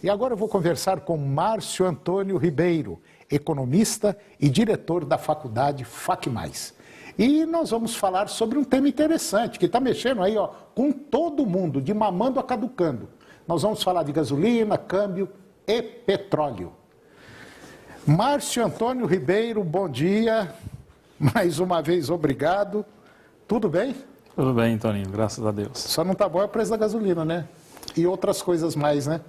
E agora eu vou conversar com Márcio Antônio Ribeiro, economista e diretor da faculdade FACMais. E nós vamos falar sobre um tema interessante, que está mexendo aí com todo mundo, de mamando a caducando. Nós vamos falar de gasolina, câmbio e petróleo. Márcio Antônio Ribeiro, bom dia. Mais uma vez, obrigado. Tudo bem? Tudo bem, Toninho, graças a Deus. Só não está bom é o preço da gasolina, né? E outras coisas mais, né?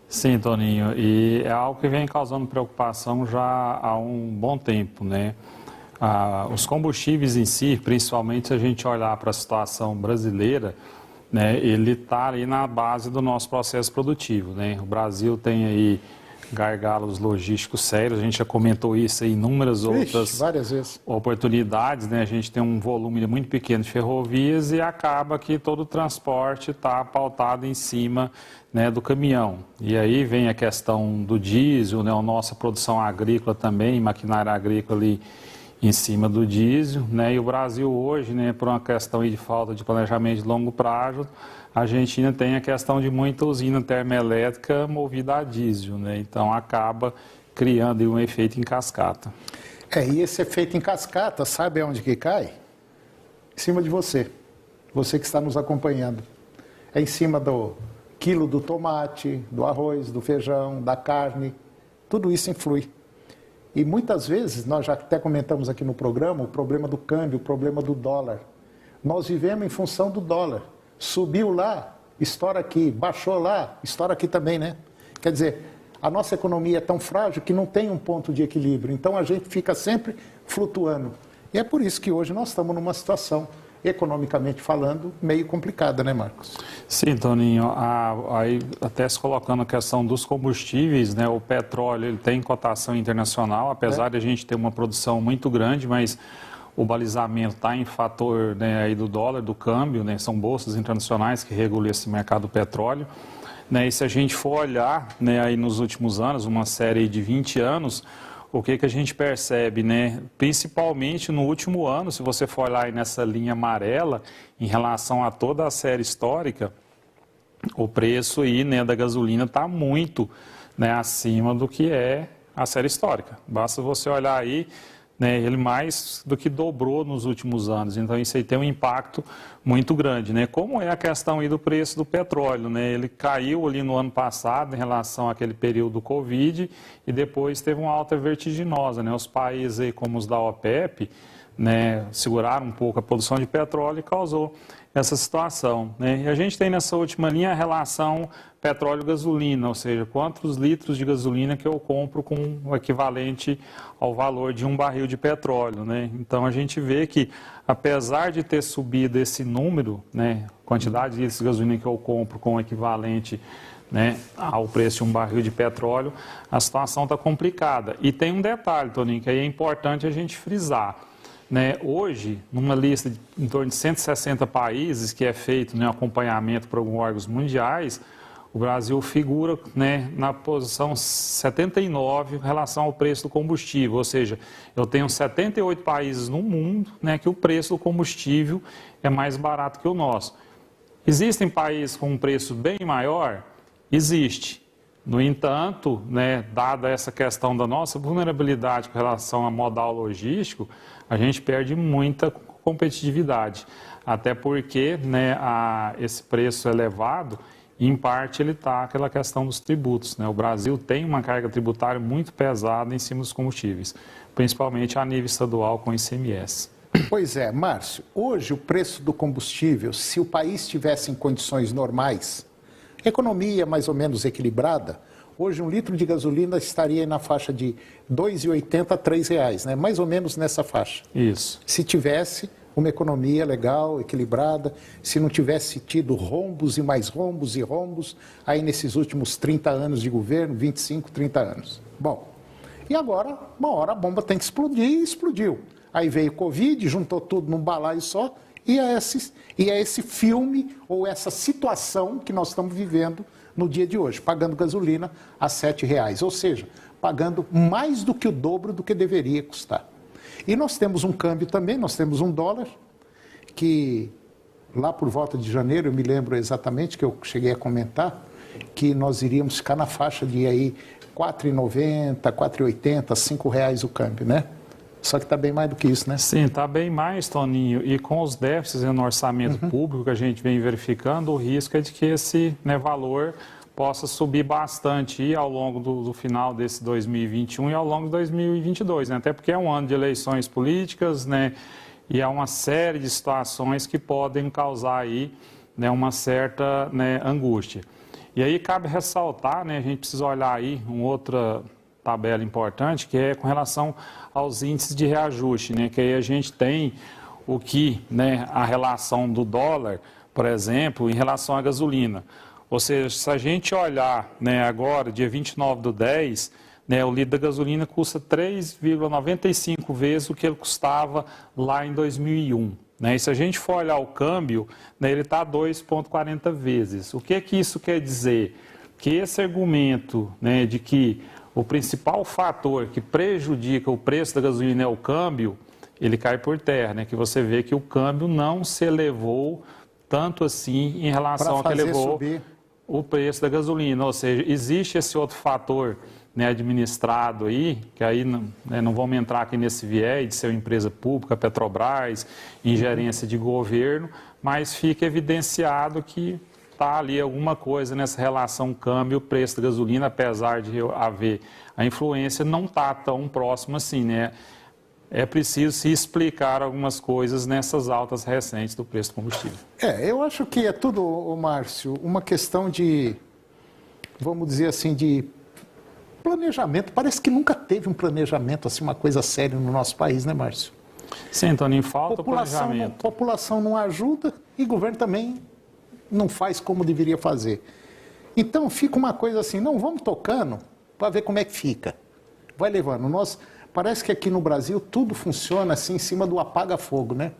Sim, Toninho, e é algo que vem causando preocupação já há um bom tempo, né? Os combustíveis em si, principalmente se a gente olhar para a situação brasileira, né, ele está ali na base do nosso processo produtivo, né? O Brasil tem aí gargalos logísticos sérios, a gente já comentou isso em inúmeras outras várias vezes. Oportunidades, né? A gente tem um volume muito pequeno de ferrovias e acaba que todo o transporte está pautado em cima, né, do caminhão. E aí vem a questão do diesel, né, a nossa produção agrícola também, maquinária agrícola ali em cima do diesel, né? E o Brasil hoje, né, por uma questão de falta de planejamento de longo prazo, a Argentina tem a questão de muita usina termoelétrica movida a diesel, né? Então acaba criando um efeito em cascata. E esse efeito em cascata, sabe aonde que cai? Em cima de você. Você que está nos acompanhando. É em cima do quilo do tomate, do arroz, do feijão, da carne. Tudo isso influi. E muitas vezes, nós já até comentamos aqui no programa, o problema do câmbio, o problema do dólar. Nós vivemos em função do dólar. Subiu lá, estoura aqui. Baixou lá, estoura aqui também, né? Quer dizer, a nossa economia é tão frágil que não tem um ponto de equilíbrio. Então, a gente fica sempre flutuando. E é por isso que hoje nós estamos numa situação, economicamente falando, meio complicada, né, Marcos? Sim, Toninho. Aí até se colocando a questão dos combustíveis, né? O petróleo ele tem cotação internacional, apesar de a gente ter uma produção muito grande, mas o balizamento está em fator, né, aí do dólar, do câmbio, né? São bolsas internacionais que regulam esse mercado do petróleo. Né? E se a gente for olhar, né, aí nos últimos anos, uma série de 20 anos, o que a gente percebe, né? Principalmente no último ano, se você for olhar aí nessa linha amarela, em relação a toda a série histórica, o preço aí, né, da gasolina está muito, né, acima do que é a série histórica. Basta você olhar aí, né, ele mais do que dobrou nos últimos anos. Então, isso aí tem um impacto muito grande, né? Como é a questão aí do preço do petróleo, né? Ele caiu ali no ano passado em relação àquele período do Covid e depois teve uma alta vertiginosa, né? Os países aí, como os da OPEP, né, seguraram um pouco a produção de petróleo e causou essa situação, né? E a gente tem nessa última linha a relação petróleo-gasolina, ou seja, quantos litros de gasolina que eu compro com o equivalente ao valor de um barril de petróleo, né? Então a gente vê que, apesar de ter subido esse número, né, quantidade de litros de gasolina que eu compro com o equivalente, né, ao preço de um barril de petróleo, a situação está complicada. E tem um detalhe, Toninho, que aí é importante a gente frisar. Né, hoje, numa lista de em torno de 160 países que é feito, né, acompanhamento por alguns órgãos mundiais, o Brasil figura, né, na posição 79 em relação ao preço do combustível, ou seja, eu tenho 78 países no mundo, né, que o preço do combustível é mais barato que o nosso. Existem países com um preço bem maior? Existe. No entanto, né, dada essa questão da nossa vulnerabilidade com relação a modal logístico, a gente perde muita competitividade. Até porque, né, esse preço elevado, em parte ele está aquela questão dos tributos, né? O Brasil tem uma carga tributária muito pesada em cima dos combustíveis, principalmente a nível estadual com ICMS. Pois é, Márcio, hoje o preço do combustível, se o país estivesse em condições normais, economia mais ou menos equilibrada, hoje um litro de gasolina estaria na faixa de R$ 2,80 a R$ 3,00, né? Mais ou menos nessa faixa. Isso. Se tivesse uma economia legal, equilibrada, se não tivesse tido rombos e mais rombos e rombos, aí nesses últimos 30 anos de governo, 25, 30 anos. Bom, e agora, uma hora a bomba tem que explodir e explodiu. Aí veio o Covid, juntou tudo num balaio só, e é esse filme ou essa situação que nós estamos vivendo no dia de hoje, pagando gasolina a R$ 7,00, ou seja, pagando mais do que o dobro do que deveria custar. E nós temos um câmbio também, nós temos um dólar, que lá por volta de janeiro, eu me lembro exatamente que eu cheguei a comentar, que nós iríamos ficar na faixa de aí R$ 4,90, R$ 4,80, R$ 5 o câmbio, né? Só que está bem mais do que isso, né? Sim, está bem mais, Toninho. E com os déficits no orçamento público que a gente vem verificando, o risco é de que esse, né, valor possa subir bastante ao longo do final desse 2021 e ao longo de 2022, né? Até porque é um ano de eleições políticas, né? E há uma série de situações que podem causar aí, né, uma certa, né, angústia. E aí cabe ressaltar, né, a gente precisa olhar aí uma outra tabela importante, que é com relação aos índices de reajuste, né? Que aí a gente tem o que, né, a relação do dólar, por exemplo, em relação à gasolina. Ou seja, se a gente olhar, né, agora, dia 29/10, né, o litro da gasolina custa 3,95 vezes o que ele custava lá em 2001. Né? E se a gente for olhar o câmbio, né, ele está 2,40 vezes. O que isso quer dizer? Que esse argumento, né, de que o principal fator que prejudica o preço da gasolina é o câmbio, ele cai por terra, né? Que você vê que o câmbio não se elevou tanto assim em relação ao que elevou subir o preço da gasolina. Ou seja, existe esse outro fator, né, administrado aí, que aí não vamos entrar aqui nesse viés de ser uma empresa pública, Petrobras, ingerência de governo, mas fica evidenciado que está ali alguma coisa nessa relação câmbio-preço da gasolina, apesar de haver a influência, não está tão próximo assim, né? É preciso se explicar algumas coisas nessas altas recentes do preço do combustível. Eu acho que é tudo, Márcio, uma questão de, vamos dizer assim, de planejamento. Parece que nunca teve um planejamento, assim, uma coisa séria no nosso país, né, Márcio? Sim, Toninho, falta planejamento. A população não ajuda e o governo também não faz como deveria fazer. Então fica uma coisa assim, não, vamos tocando para ver como é que fica. Vai levando. Parece que aqui no Brasil tudo funciona assim em cima do apaga-fogo, né?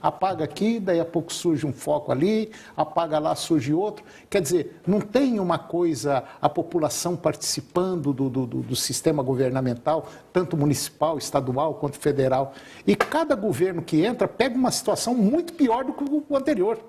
Apaga aqui, daí a pouco surge um foco ali, apaga lá, surge outro. Quer dizer, não tem uma coisa, a população participando do sistema governamental, tanto municipal, estadual quanto federal. E cada governo que entra pega uma situação muito pior do que o anterior.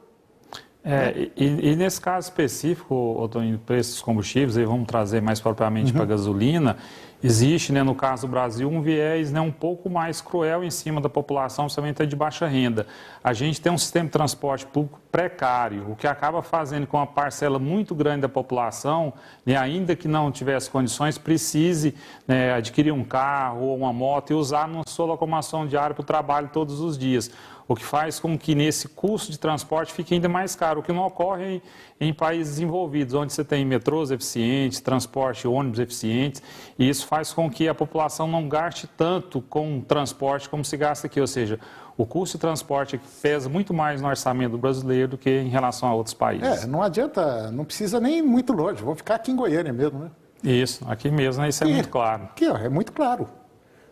E nesse caso específico, Antônio, preços dos combustíveis, aí vamos trazer mais propriamente para a gasolina, existe, né, no caso do Brasil, um viés, né, um pouco mais cruel em cima da população, principalmente de baixa renda. A gente tem um sistema de transporte público precário, o que acaba fazendo com uma parcela muito grande da população, né, ainda que não tivesse condições, precise, né, adquirir um carro ou uma moto e usar na sua locomoção diária para o trabalho todos os dias. O que faz com que nesse custo de transporte fique ainda mais caro, o que não ocorre em países desenvolvidos, onde você tem metrôs eficientes, transporte ônibus eficientes, e isso faz com que a população não gaste tanto com transporte como se gasta aqui, ou seja, o custo de transporte aqui pesa muito mais no orçamento brasileiro do que em relação a outros países. Não adianta, não precisa nem ir muito longe, vou ficar aqui em Goiânia mesmo, né? Isso, aqui mesmo, né? Isso é muito claro. Aqui, é muito claro.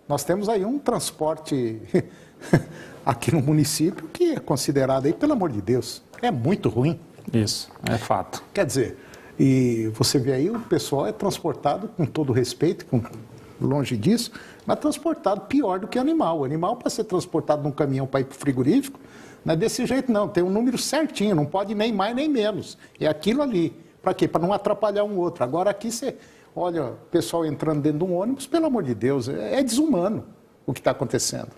Nós temos aí um transporte aqui no município que é considerado aí, pelo amor de Deus, é muito ruim. Isso, é fato. Quer dizer, e você vê aí, o pessoal é transportado com todo respeito, longe disso, mas transportado pior do que animal. O animal, para ser transportado num caminhão para ir para o frigorífico, não é desse jeito não, tem um número certinho, não pode nem mais nem menos. É aquilo ali. Para quê? Para não atrapalhar um outro. Agora aqui você olha o pessoal entrando dentro de um ônibus, pelo amor de Deus, é desumano o que está acontecendo.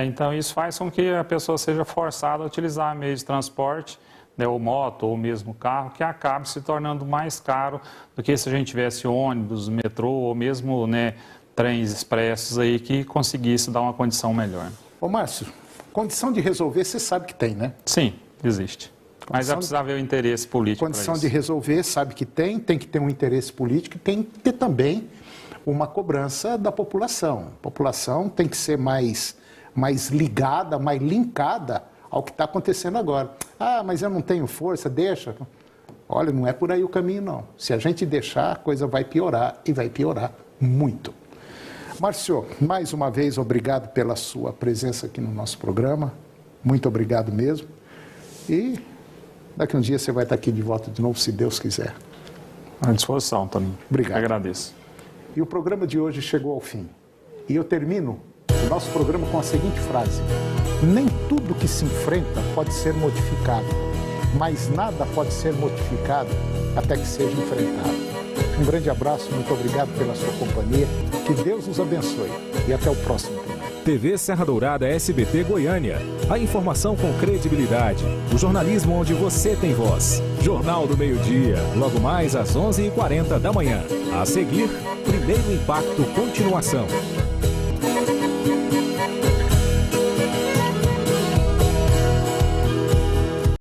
Então isso faz com que a pessoa seja forçada a utilizar meios de transporte, né, ou moto, ou mesmo carro, que acabe se tornando mais caro do que se a gente tivesse ônibus, metrô, ou mesmo, né, trens expressos aí que conseguisse dar uma condição melhor. Ô Márcio, condição de resolver você sabe que tem, né? Sim, existe. Mas vai precisar ver o interesse político. Condição de resolver, sabe que tem que ter um interesse político e tem que ter também uma cobrança da população. A população tem que ser mais ligada, mais linkada ao que está acontecendo agora. Ah, mas eu não tenho força, deixa. Olha, não é por aí o caminho, não. Se a gente deixar, a coisa vai piorar e vai piorar muito. Márcio, mais uma vez, obrigado pela sua presença aqui no nosso programa. Muito obrigado mesmo. E daqui um dia você vai estar aqui de volta de novo, se Deus quiser. À disposição, Toninho. Obrigado. Eu agradeço. E o programa de hoje chegou ao fim. E eu termino o nosso programa com a seguinte frase: nem tudo que se enfrenta pode ser modificado, mas nada pode ser modificado até que seja enfrentado. Um grande abraço, muito obrigado pela sua companhia, que Deus nos abençoe e até o próximo tema. TV Serra Dourada SBT Goiânia. A informação com credibilidade. O jornalismo onde você tem voz. Jornal do Meio-Dia, logo mais às 11h40 da manhã. A seguir, Primeiro Impacto Continuação.